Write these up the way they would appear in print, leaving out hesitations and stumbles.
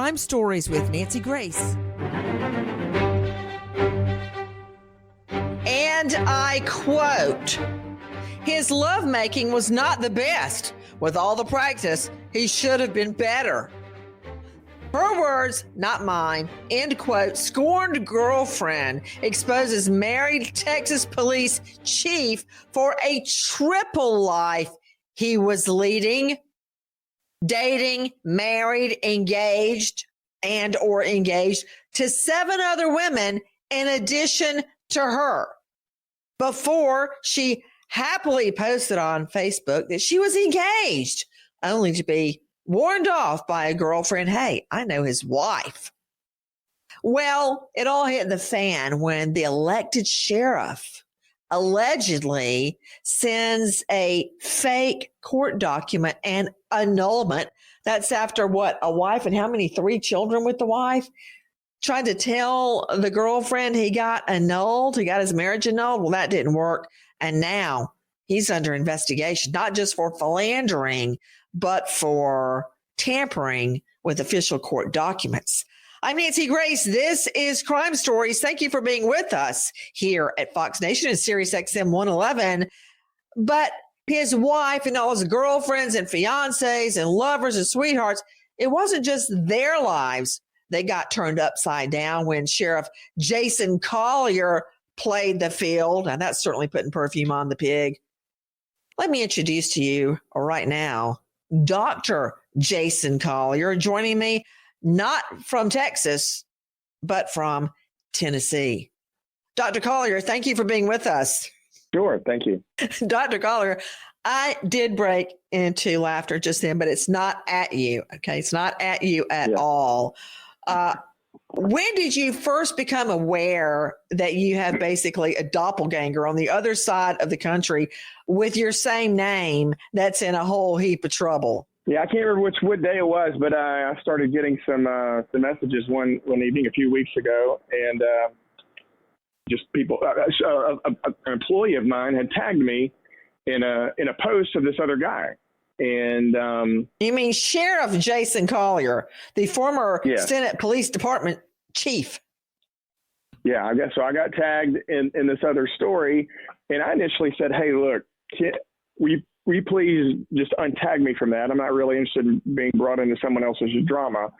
Crime Stories with Nancy Grace. And I quote, "His lovemaking was not the best. With all the practice, he should have been better." Her words, not mine. End quote. Scorned girlfriend exposes married Texas police chief for a triple life he was leading. Dating, married, engaged, and or engaged to 7 other women in addition to her, before she happily posted on Facebook that she was engaged, only to be warned off by a girlfriend. Hey, I know his wife. Well, it all hit the fan when the elected sheriff allegedly sends a fake court document and annulment. That's after what? A wife and how many? 3 children with the wife? Tried to tell the girlfriend he got annulled. He got his marriage annulled. Well, that didn't work. And now he's under investigation, not just for philandering, but for tampering with official court documents. I'm Nancy Grace. This is Crime Stories. Thank you for being with us here at Fox Nation and Sirius XM 111. But his wife and all his girlfriends and fiancés and lovers and sweethearts, it wasn't just their lives. They got turned upside down when Sheriff Jason Collier played the field. And that's certainly putting perfume on the pig. Let me introduce to you right now Dr. Jason Collier, joining me not from Texas, but from Tennessee. Dr. Collier, thank you for being with us. Sure, thank you. Dr. Collier, I did break into laughter just then, but it's not at you, okay? It's not at you at all. When did you first become aware that you have basically a doppelganger on the other side of the country with your same name that's in a whole heap of trouble? Yeah, I can't remember what day it was, but I started getting some messages one evening a few weeks ago, and just people, an employee of mine had tagged me in a post of this other guy. And you mean Sheriff Jason Collier, the former Senate Police Department chief? Yeah, I got tagged in this other story, and I initially said, "Hey, look, will you please just untag me from that? I'm not really interested in being brought into someone else's drama.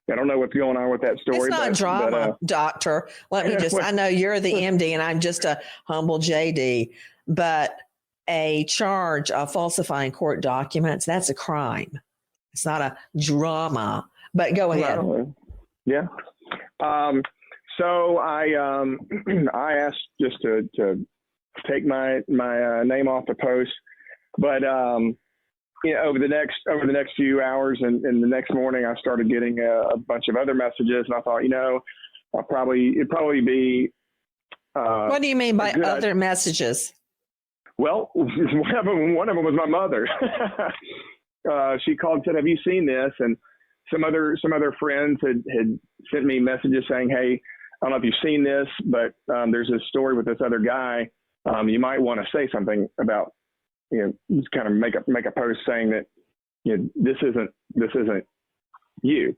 I don't know what's going on with that story." It's not drama, doctor. Let me just, I know you're the MD and I'm just a humble JD, but a charge of falsifying court documents, that's a crime. It's not a drama, but go ahead. Well, yeah. So I asked just to take my name off the post, but over the next few hours and the next morning, I started getting a bunch of other messages, and I thought, it'd probably be. What do you mean by other messages? Well, one of them was my mother. She called and said, "Have you seen this?" And some other friends had sent me messages saying, "Hey, I don't know if you've seen this, but there's this story with this other guy. You might want to say something about, just kind of make a post saying that, this isn't you."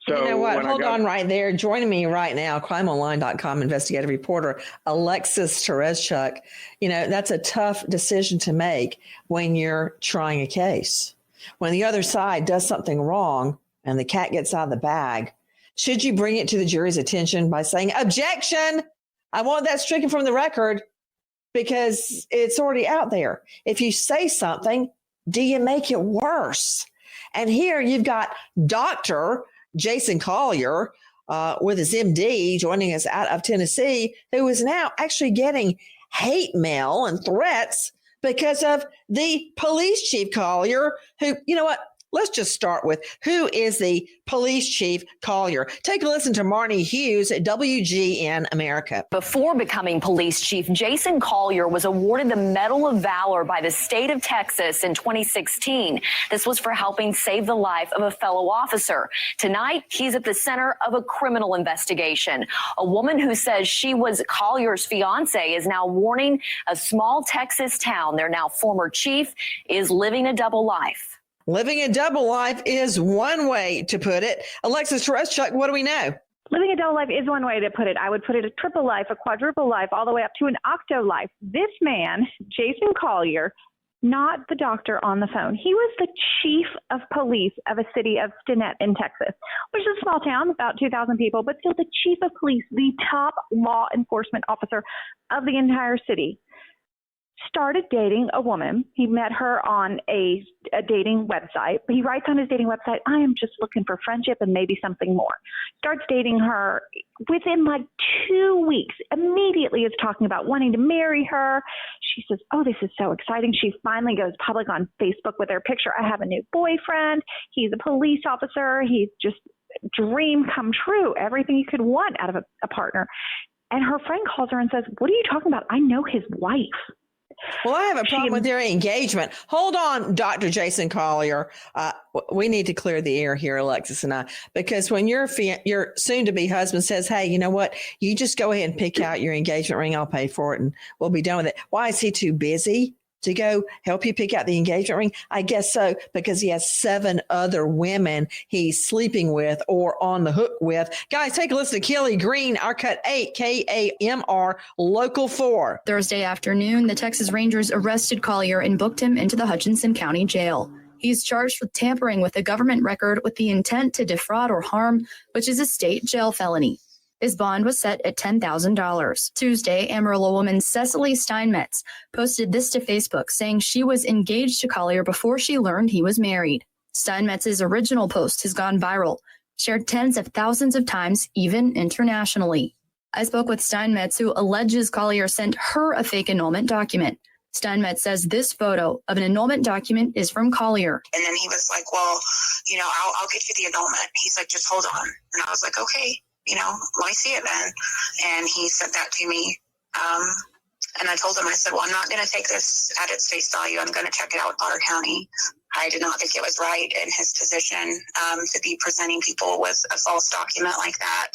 So you know what? Hold on right there. Joining me right now, CrimeOnline.com investigative reporter Alexis Tereszchuk. That's a tough decision to make when you're trying a case. When the other side does something wrong and the cat gets out of the bag, should you bring it to the jury's attention by saying, "Objection, I want that stricken from the record," because it's already out there? If you say something, do you make it worse? And here you've got Dr. Jason Collier with his MD joining us out of Tennessee, who is now actually getting hate mail and threats because of the police chief Collier, who, you know what? Let's just start with, who is the police chief Collier? Take a listen to Marnie Hughes at WGN America. Before becoming police chief, Jason Collier was awarded the Medal of Valor by the state of Texas in 2016. This was for helping save the life of a fellow officer. Tonight, he's at the center of a criminal investigation. A woman who says she was Collier's fiance is now warning a small Texas town their now former chief is living a double life. Living a double life is one way to put it. Alexis Tereszchuk, what do we know? Living a double life is one way to put it. I would put it a triple life, a quadruple life, all the way up to an octo life. This man, Jason Collier, not the doctor on the phone. He was the chief of police of a city of Stinnett in Texas, which is a small town, about 2,000 people, but still the chief of police, the top law enforcement officer of the entire city. Started dating a woman. He met her on a dating website. He writes on his dating website, I am just looking for friendship and maybe something more. Starts dating her. Within like 2 weeks, immediately is talking about wanting to marry her. She says, oh, this is so exciting. She finally goes public on Facebook with her picture. I have a new boyfriend. He's a police officer. He's just dream come true. Everything you could want out of a partner. And her friend calls her and says, what are you talking about? I know his wife. Well, I have a problem with their engagement. Hold on, Dr. Jason Collier. We need to clear the air here, Alexis and I, because when your soon-to-be husband says, hey, you know what? You just go ahead and pick out your engagement ring. I'll pay for it, and we'll be done with it. Why is he too busy to go help you pick out the engagement ring? I guess so, because he has 7 other women he's sleeping with or on the hook with. Guys, take a listen to Kelly Green, our cut 8, KAMR, Local 4. Thursday afternoon, the Texas Rangers arrested Collier and booked him into the Hutchinson County Jail. He's charged with tampering with a government record with the intent to defraud or harm, which is a state jail felony. His bond was set at $10,000. Tuesday, Amarillo woman Cecily Steinmetz posted this to Facebook, saying she was engaged to Collier before she learned he was married. Steinmetz's original post has gone viral, shared tens of thousands of times, even internationally. I spoke with Steinmetz, who alleges Collier sent her a fake annulment document. Steinmetz says this photo of an annulment document is from Collier. And then he was like, well, I'll get you the annulment. He's like, just hold on. And I was like, okay. Let me see it then. And he sent that to me. And I told him, I said, well, I'm not going to take this at its face value. I'm going to check it out with Potter County. I did not think it was right in his position to be presenting people with a false document like that.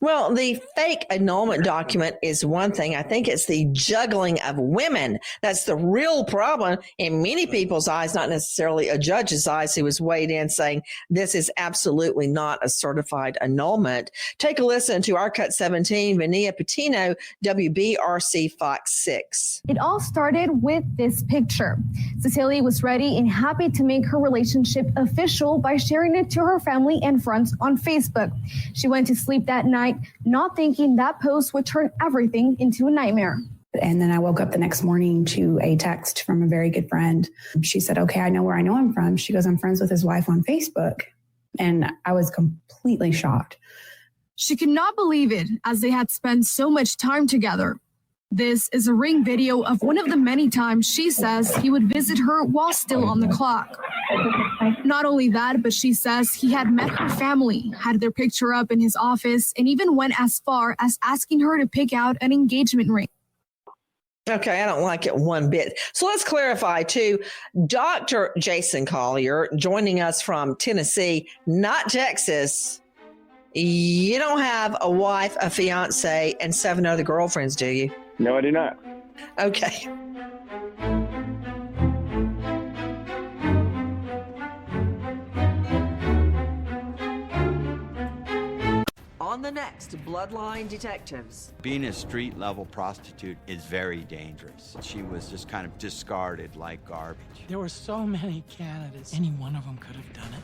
Well, the fake annulment document is one thing. I think it's the juggling of women. That's the real problem in many people's eyes, not necessarily a judge's eyes who was weighed in saying this is absolutely not a certified annulment. Take a listen to our cut 17, Vania Patino, WBRC Fox 6. It all started with this picture. Cecilia was ready and happy to make her relationship official by sharing it to her family and friends on Facebook. She went to sleep that night, not thinking that post would turn everything into a nightmare. And then I woke up the next morning to a text from a very good friend. She said, okay, I know where I know him from. She goes, I'm friends with his wife on Facebook. And I was completely shocked. She could not believe it, as they had spent so much time together. This is a ring video of one of the many times she says he would visit her while still on the clock. Not only that, but she says he had met her family, had their picture up in his office, and even went as far as asking her to pick out an engagement ring. Okay, I don't like it one bit. So let's clarify too. Dr. Jason Collier joining us from Tennessee, not Texas. You don't have a wife, a fiance, and 7 other girlfriends, do you? No, I do not. Okay. On the next Bloodline Detectives. Being a street-level prostitute is very dangerous. She was just kind of discarded like garbage. There were so many candidates. Any one of them could have done it.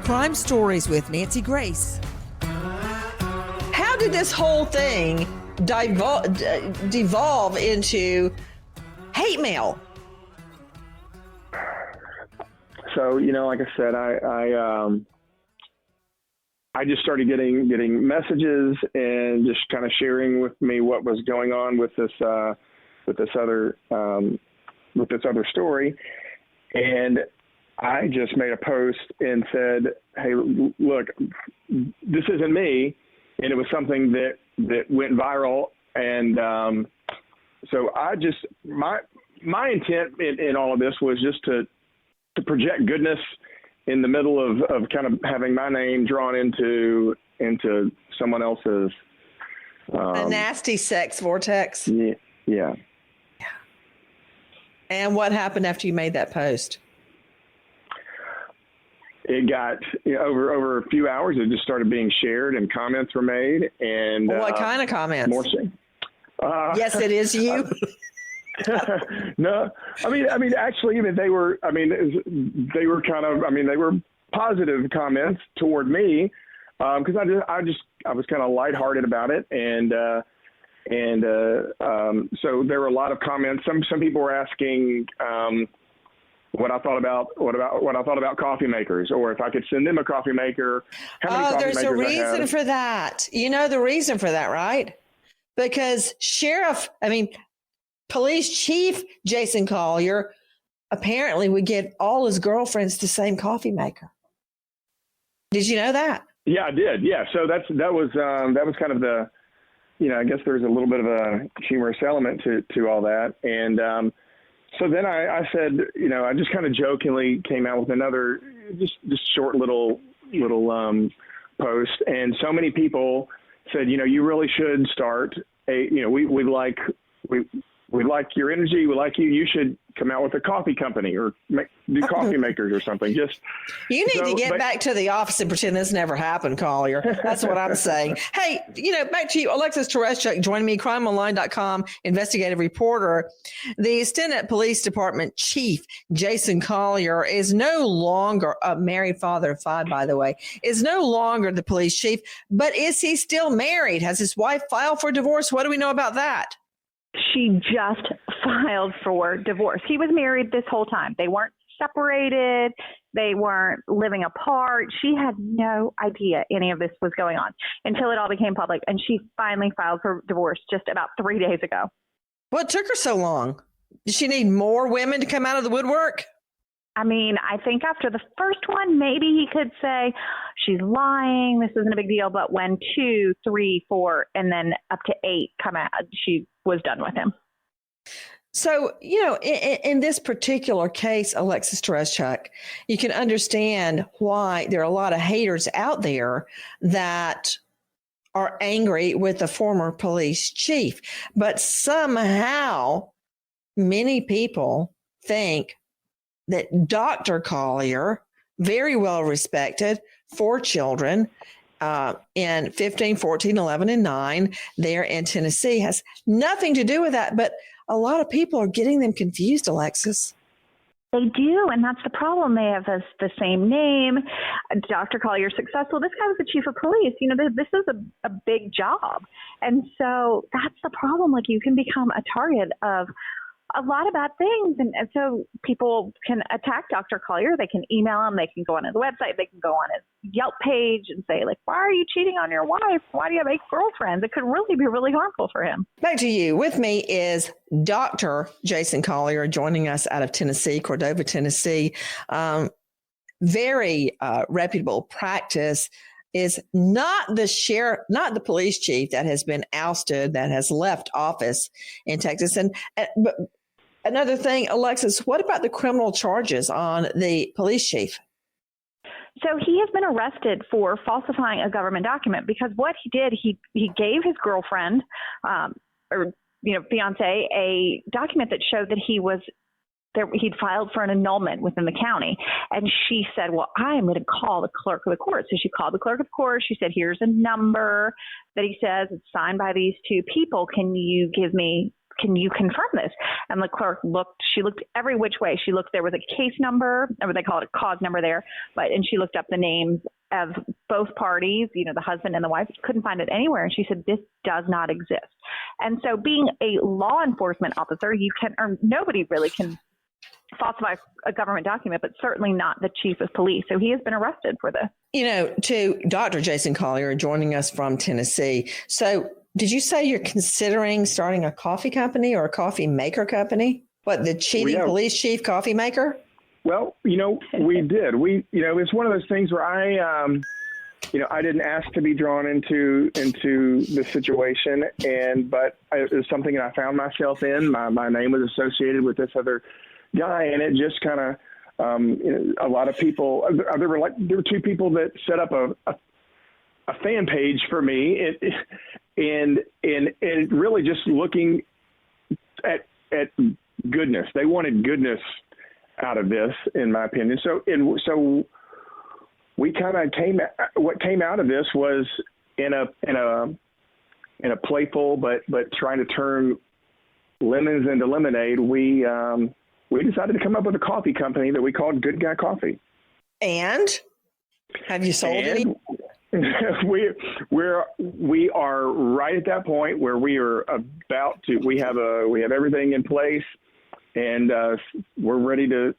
Crime Stories with Nancy Grace. How did this whole thing devolve into hate mail? So, like I said, I just started getting messages and just kind of sharing with me what was going on with this other story, and I just made a post and said, hey, look, this isn't me. And it was something that went viral. And so I just, my intent in all of this was just to project goodness in the middle of kind of having my name drawn into someone else's A nasty sex vortex. Yeah. And what happened after you made that post? It got over a few hours. It just started being shared, and comments were made. And what kind of comments? More yes, it is you. No, I mean, actually, they were positive comments toward me, because I was kind of lighthearted about it, and so there were a lot of comments. Some people were asking what I thought about coffee makers, or if I could send them a coffee maker. How many coffee there's makers a reason for that. You know the reason for that, right? Because Police Chief Jason Collier apparently would get all his girlfriends the same coffee maker. Did you know that? Yeah, I did. Yeah, so that was kind of the, I guess there's a little bit of a humorous element to all that, and so then I said, I just kind of jokingly came out with another just short little post, and so many people said, you really should start we like your energy. We like you. You should come out with a coffee company or do coffee makers or something. You need to get back to the office and pretend this never happened, Collier. That's what I'm saying. Hey, back to you. Alexis Tereshchuk joining me, CrimeOnline.com investigative reporter. The Stenton Police Department Chief, Jason Collier, is no longer a married father of 5, by the way, is no longer the police chief, but is he still married? Has his wife filed for divorce? What do we know about that? She just filed for divorce. He was married this whole time. They weren't separated. They weren't living apart. She had no idea any of this was going on until it all became public. And she finally filed for divorce just about 3 days ago. What took her so long? Did she need more women to come out of the woodwork? I think after the first one, maybe he could say she's lying. This isn't a big deal. But when 2, 3, 4, and then up to 8 come out, she was done with him. So, in this particular case, Alexis Tereshchuk, you can understand why there are a lot of haters out there that are angry with the former police chief. But somehow many people think that Dr. Collier, very well respected, 4 children in 15, 14, 11, and 9 there in Tennessee, has nothing to do with that. But a lot of people are getting them confused, Alexis. They do, and that's the problem. They have the same name. Dr. Collier's successful. This guy was the chief of police. This is a big job. And so that's the problem. You can become a target of a lot of bad things. And so people can attack Dr. Collier. They can email him. They can go on his website. They can go on his Yelp page and say, why are you cheating on your wife? Why do you have 8 girlfriends? It could really be really harmful for him. Back to you. With me is Dr. Jason Collier joining us out of Tennessee, Cordova, Tennessee. Very reputable practice. Is not the police chief that has been ousted, that has left office in Texas. But another thing, Alexis, what about the criminal charges on the police chief? So he has been arrested for falsifying a government document, because what he did, he gave his girlfriend fiance a document that showed that he'd filed for an annulment within the county. And she said, well, I'm going to call the clerk of the court. So she called the clerk of the court. She said, here's a number that he says it's signed by these 2 people. Can you confirm this? And the clerk she looked every which way. There was a case number, or they call it a cause number there, and she looked up the names of both parties, the husband and the wife, couldn't find it anywhere. And she said, this does not exist. And so being a law enforcement officer, nobody really can falsify a government document, but certainly not the chief of police. So he has been arrested for this. To Dr. Jason Collier joining us from Tennessee. So did you say you're considering starting a coffee company or a coffee maker company? What, the cheating police chief coffee maker? Well, we did. It's one of those things where I didn't ask to be drawn into the situation, but it was something that I found myself in. My name was associated with this other guy, and it just kind of a lot of people. There were 2 people that set up a fan page for me, and and really just looking at goodness. They wanted goodness out of this, in my opinion. So we kind of what came out of this was in a playful but trying to turn lemons into lemonade. We decided to come up with a coffee company that we called Good Guy Coffee. And have you sold any? We are right at that point where we are about to. We have everything in place, and we're ready to.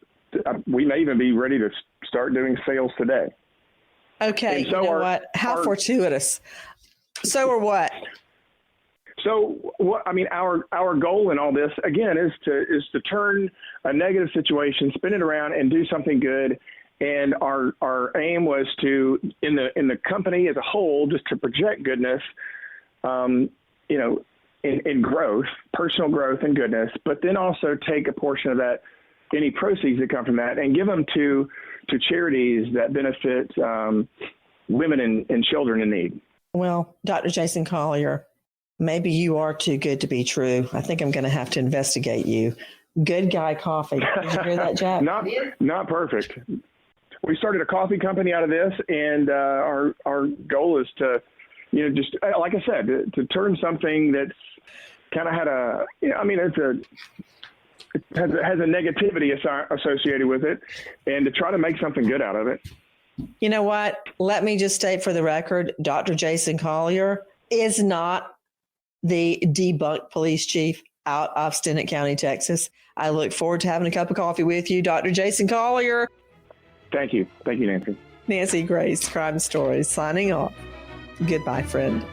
We may even be ready to start doing sales today. Okay, so you know what? How fortuitous. So or what? So what? I mean, our goal in all this again is to turn a negative situation, spin it around, and do something good. And our aim was to, in the company as a whole, just to project goodness, in growth, personal growth and goodness, but then also take a portion of that, any proceeds that come from that, and give them to charities that benefit women and children in need. Well, Dr. Jason Collier, maybe you are too good to be true. I think I'm going to have to investigate you. Good Guy Coffee. Did you hear that, Jack? Not perfect. We started a coffee company out of this, and our goal is to, just like I said, to turn something that's kind of had it has a negativity associated with it, and to try to make something good out of it. You know what? Let me just state for the record, Dr. Jason Collier is not the debunked police chief out of Stinnett County, Texas. I look forward to having a cup of coffee with you, Dr. Jason Collier. Thank you. Thank you, Nancy. Nancy Grace, Crime Stories, signing off. Goodbye, friend.